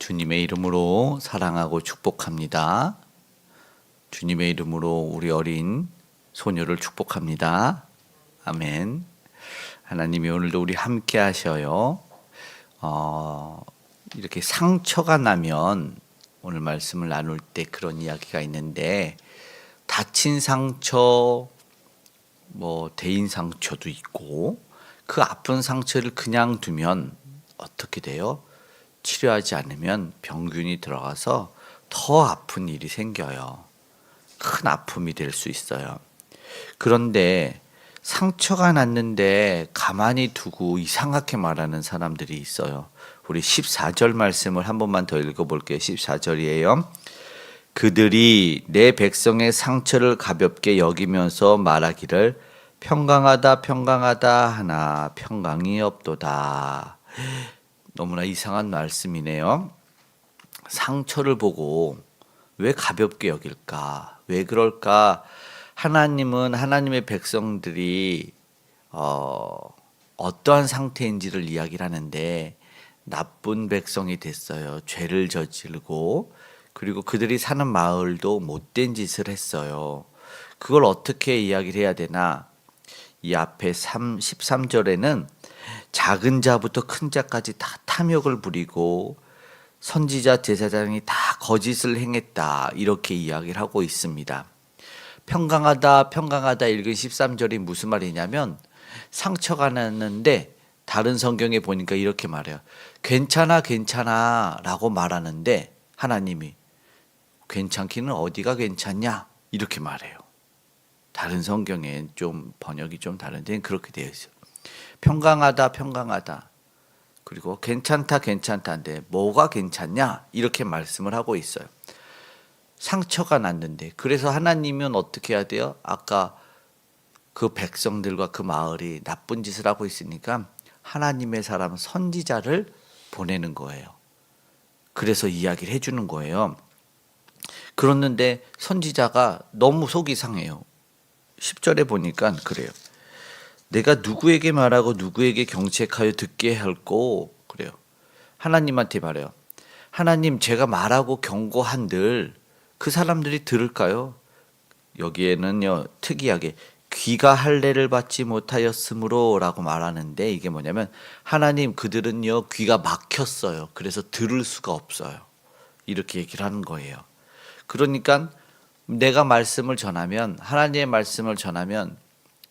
주님의 이름으로 사랑하고 축복합니다. 주님의 이름으로 우리 어린 소녀를 축복합니다. 아멘. 하나님이 오늘도 우리 함께 하셔요. 이렇게 상처가 나면 오늘 말씀을 나눌 때 그런 이야기가 있는데, 다친 상처, 대인 상처도 있고, 그 아픈 상처를 그냥 두면 어떻게 돼요? 치료하지 않으면 병균이 들어가서 더 아픈 일이 생겨요. 큰 아픔이 될 수 있어요. 그런데 상처가 났는데 가만히 두고 이상하게 말하는 사람들이 있어요. 우리 14절 말씀을 한 번만 더 읽어볼게요. 14절이에요. 그들이 내 백성의 상처를 가볍게 여기면서 말하기를 평강하다 평강하다 하나 평강이 없도다. 너무나 이상한 말씀이네요. 상처를 보고 왜 가볍게 여길까? 왜 그럴까? 하나님은 하나님의 백성들이 어떠한 상태인지를 이야기를 하는데, 나쁜 백성이 됐어요. 죄를 저지르고, 그리고 그들이 사는 마을도 못된 짓을 했어요. 그걸 어떻게 이야기를 해야 되나? 이 앞에 13절에는 작은 자부터 큰 자까지 다 탐욕을 부리고 선지자 제사장이 다 거짓을 행했다, 이렇게 이야기를 하고 있습니다. 평강하다 평강하다 읽은 13절이 무슨 말이냐면, 상처가 났는데 다른 성경에 보니까 이렇게 말해요. 괜찮아 괜찮아 라고 말하는데, 하나님이 괜찮기는 어디가 괜찮냐 이렇게 말해요. 다른 성경엔 좀 번역이 좀 다른데 그렇게 되어 있어요. 평강하다 평강하다, 그리고 괜찮다 괜찮다인데 뭐가 괜찮냐 이렇게 말씀을 하고 있어요. 상처가 났는데, 그래서 하나님은 어떻게 해야 돼요? 아까 그 백성들과 그 마을이 나쁜 짓을 하고 있으니까 하나님의 사람 선지자를 보내는 거예요. 그래서 이야기를 해주는 거예요. 그랬는데 선지자가 너무 속이 상해요. 10절에 보니까 그래요. 내가 누구에게 말하고 누구에게 경책하여 듣게 할꼬? 그래요. 하나님한테 말해요. 하나님, 제가 말하고 경고한들 그 사람들이 들을까요? 여기에는요, 특이하게 귀가 할례를 받지 못하였으므로 라고 말하는데, 이게 뭐냐면 하나님, 그들은요 귀가 막혔어요. 그래서 들을 수가 없어요. 이렇게 얘기를 하는 거예요. 그러니까 내가 말씀을 전하면, 하나님의 말씀을 전하면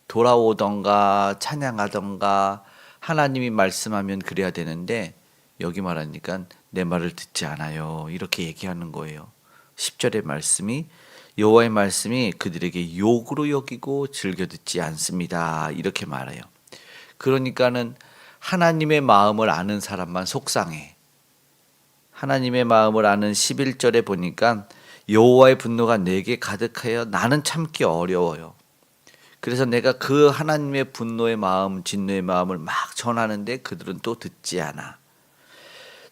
돌아오던가 찬양하던가 하나님이 말씀하면 그래야 되는데, 여기 말하니까 내 말을 듣지 않아요, 이렇게 얘기하는 거예요. 10절의 말씀이, 여호와의 말씀이 그들에게 욕으로 여기고 즐겨 듣지 않습니다, 이렇게 말해요. 그러니까는 하나님의 마음을 아는 사람만 속상해. 하나님의 마음을 아는 11절에 보니까 여호와의 분노가 내게 가득하여 나는 참기 어려워요. 그래서 내가 그 하나님의 분노의 마음, 진노의 마음을 막 전하는데 그들은 또 듣지 않아.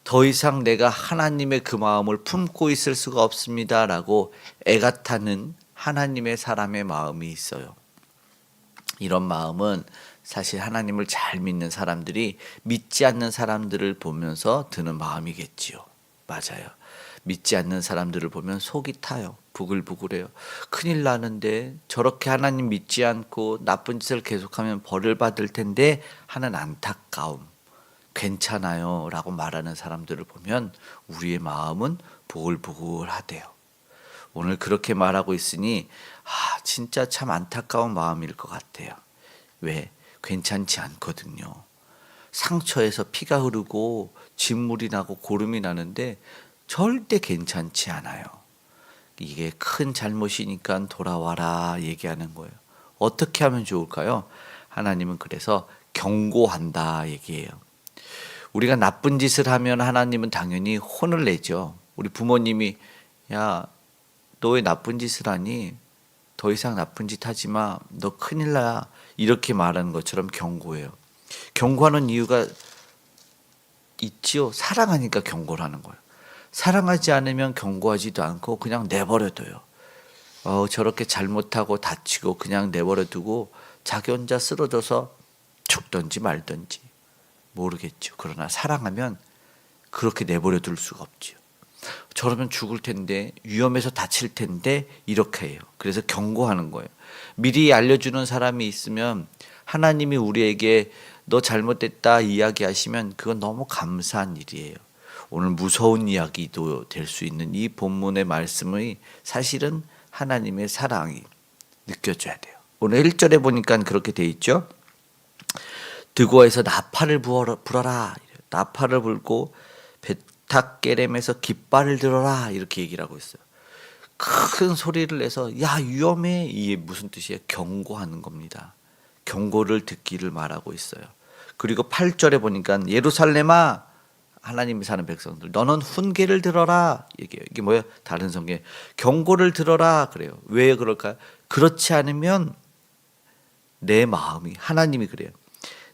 더 이상 내가 하나님의 그 마음을 품고 있을 수가 없습니다 라고 애가 타는 하나님의 사람의 마음이 있어요. 이런 마음은 사실 하나님을 잘 믿는 사람들이 믿지 않는 사람들을 보면서 드는 마음이겠지요. 맞아요. 믿지 않는 사람들을 보면 속이 타요. 부글부글해요. 큰일 나는데 저렇게 하나님 믿지 않고 나쁜 짓을 계속하면 벌을 받을 텐데 하는 안타까움. 괜찮아요 라고 말하는 사람들을 보면 우리의 마음은 부글부글하대요. 오늘 그렇게 말하고 있으니 진짜 참 안타까운 마음일 것 같아요. 왜? 괜찮지 않거든요. 상처에서 피가 흐르고 진물이 나고 고름이 나는데 절대 괜찮지 않아요. 이게 큰 잘못이니까 돌아와라 얘기하는 거예요. 어떻게 하면 좋을까요? 하나님은 그래서 경고한다 얘기해요. 우리가 나쁜 짓을 하면 하나님은 당연히 혼을 내죠. 우리 부모님이 야, 너 왜 나쁜 짓을 하니? 더 이상 나쁜 짓 하지 마. 너 큰일 나. 이렇게 말하는 것처럼 경고해요. 경고하는 이유가 있지요. 사랑하니까 경고를 하는 거예요. 사랑하지 않으면 경고하지도 않고 그냥 내버려둬요. 저렇게 잘못하고 다치고 그냥 내버려두고 자기 혼자 쓰러져서 죽든지 말든지 모르겠죠. 그러나 사랑하면 그렇게 내버려 둘 수가 없지요. 저러면 죽을 텐데, 위험해서 다칠 텐데, 이렇게 해요. 그래서 경고하는 거예요. 미리 알려주는 사람이 있으면 하나님이 우리에게 너 잘못됐다 이야기하시면 그건 너무 감사한 일이에요. 오늘 무서운 이야기도 될 수 있는 이 본문의 말씀의 사실은 하나님의 사랑이 느껴져야 돼요. 오늘 1절에 보니까 그렇게 돼 있죠. 드고아에서 나팔을 불어라. 나팔을 불고 베탁게렘에서 깃발을 들어라. 이렇게 얘기를 하고 있어요. 큰 소리를 내서 야 위험해. 이게 무슨 뜻이에요? 경고하는 겁니다. 경고를 듣기를 말하고 있어요. 그리고 8절에 보니까 예루살렘아 하나님이 사는 백성들 너는 훈계를 들어라. 이게 뭐예요? 다른 성경에 경고를 들어라 그래요. 왜 그럴까요? 그렇지 않으면 내 마음이 하나님이 그래요.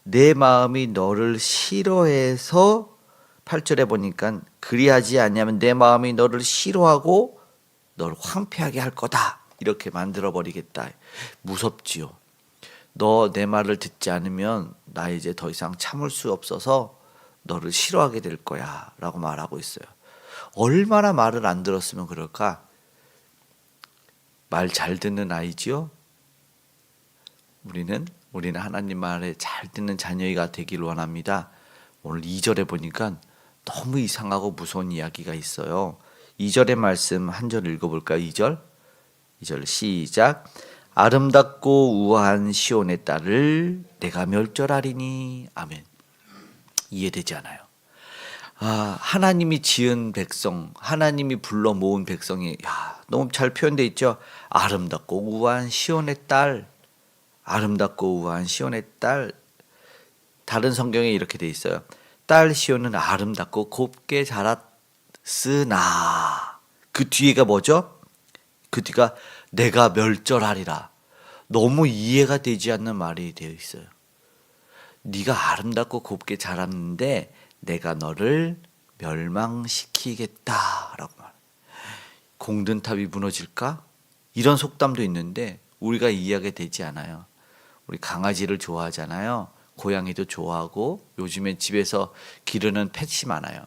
내 마음이 너를 싫어해서 8절에 보니까 그리하지 않냐면 내 마음이 너를 싫어하고 너를 황폐하게 할 거다. 이렇게 만들어 버리겠다. 무섭지요. 너 내 말을 듣지 않으면 나 이제 더 이상 참을 수 없어서 너를 싫어하게 될 거야 라고 말하고 있어요. 얼마나 말을 안 들었으면 그럴까? 말 잘 듣는 아이지요. 우리는 하나님 말에 잘 듣는 자녀가 되길 원합니다. 오늘 2절에 보니까 너무 이상하고 무서운 이야기가 있어요. 2절의 말씀 한 절 읽어볼까요? 2절 시작. 아름답고 우아한 시온의 딸을 내가 멸절하리니. 아멘. 이해되지 않아요. 하나님이 지은 백성, 하나님이 불러 모은 백성이 너무 잘 표현되어 있죠. 아름답고 우아한 시온의 딸, 아름답고 우아한 시온의 딸. 다른 성경에 이렇게 돼 있어요. 딸 시온은 아름답고 곱게 자랐으나 그 뒤에가 뭐죠? 그 뒤가 내가 멸절하리라. 너무 이해가 되지 않는 말이 되어 있어요. 네가 아름답고 곱게 자랐는데 내가 너를 멸망시키겠다라고 말해요. 공든탑이 무너질까? 이런 속담도 있는데 우리가 이해하게 되지 않아요. 우리 강아지를 좋아하잖아요. 고양이도 좋아하고 요즘엔 집에서 기르는 펫이 많아요.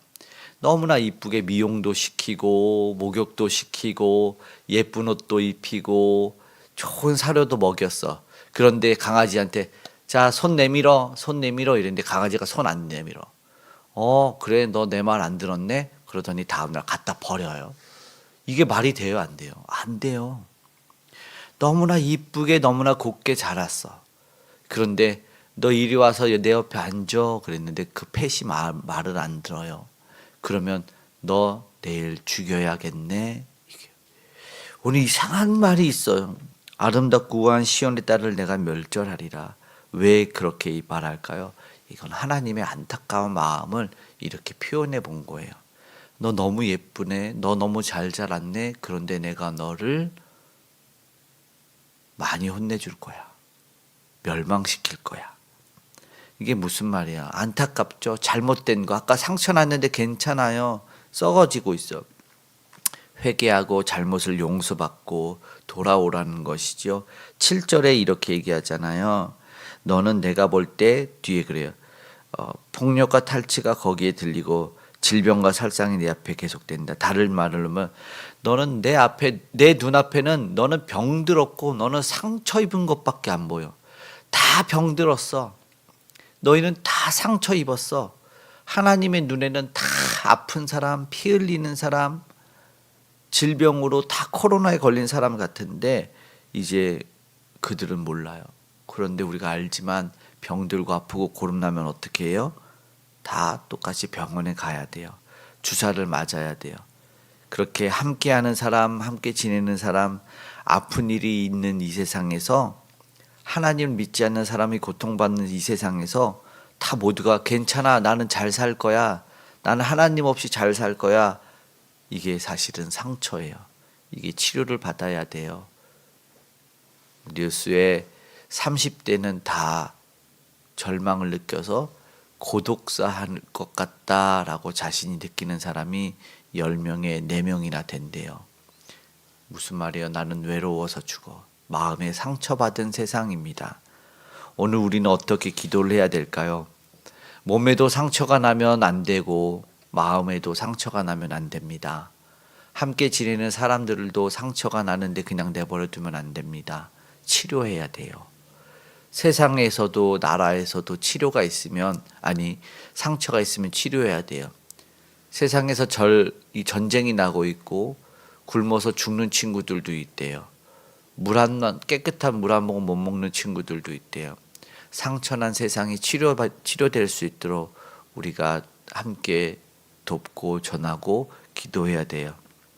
너무나 이쁘게 미용도 시키고 목욕도 시키고 예쁜 옷도 입히고 좋은 사료도 먹였어. 그런데 강아지한테 자, 손 내밀어 이랬는데 강아지가 손 안 내밀어. 그래 너 내 말 안 들었네? 그러더니 다음날 갖다 버려요. 이게 말이 돼요? 안 돼요? 안 돼요. 너무나 이쁘게 너무나 곱게 자랐어. 그런데 너 이리 와서 내 옆에 앉아 그랬는데 그 펫이 말을 안 들어요. 그러면 너 내일 죽여야겠네. 이게. 오늘 이상한 말이 있어요. 아름답고 우아한 시온의 딸을 내가 멸절하리라. 왜 그렇게 말할까요? 이건 하나님의 안타까운 마음을 이렇게 표현해 본 거예요. 너 너무 예쁘네. 너 너무 잘 자랐네. 그런데 내가 너를 많이 혼내줄 거야. 멸망시킬 거야. 이게 무슨 말이야? 안타깝죠? 잘못된 거. 아까 상처 났는데 괜찮아요. 썩어지고 있어. 회개하고 잘못을 용서받고 돌아오라는 것이죠. 7절에 이렇게 얘기하잖아요. 너는 내가 볼 때 뒤에 그래요. 폭력과 탈취가 거기에 들리고 질병과 살상이 내 앞에 계속된다. 다른 말을 하면 너는 내 눈앞에는 너는 병들었고 너는 상처 입은 것밖에 안 보여. 다 병들었어. 너희는 다 상처 입었어. 하나님의 눈에는 다 아픈 사람, 피 흘리는 사람, 질병으로 다 코로나에 걸린 사람 같은데 이제 그들은 몰라요. 그런데 우리가 알지만 병들고 아프고 고름나면 어떻게 해요? 다 똑같이 병원에 가야 돼요. 주사를 맞아야 돼요. 그렇게 함께하는 사람, 함께 지내는 사람, 아픈 일이 있는 이 세상에서 하나님을 믿지 않는 사람이 고통받는 이 세상에서 다 모두가 괜찮아. 나는 잘 살 거야. 나는 하나님 없이 잘 살 거야. 이게 사실은 상처예요. 이게 치료를 받아야 돼요. 뉴스에 30대는 다 절망을 느껴서 고독사 할 것 같다라고 자신이 느끼는 사람이 10명에 4명이나 된대요. 무슨 말이에요? 나는 외로워서 죽어. 마음에 상처받은 세상입니다. 오늘 우리는 어떻게 기도를 해야 될까요? 몸에도 상처가 나면 안 되고 마음에도 상처가 나면 안 됩니다. 함께 지내는 사람들도 상처가 나는데 그냥 내버려 두면 안 됩니다. 치료해야 돼요. 세상에서도 나라에서도 치료가 있으면, 아니, 상처가 있으면 치료해야 돼요. 세상에서 이 전쟁이 나고 있고 굶어서 죽는 친구들도 있대요. 깨끗한 물 한 모금 못 먹는 친구들도 있대요. 상처난 세상이 치료될 수 있도록 우리가 함께 돕고 전하고 기도해야 돼요.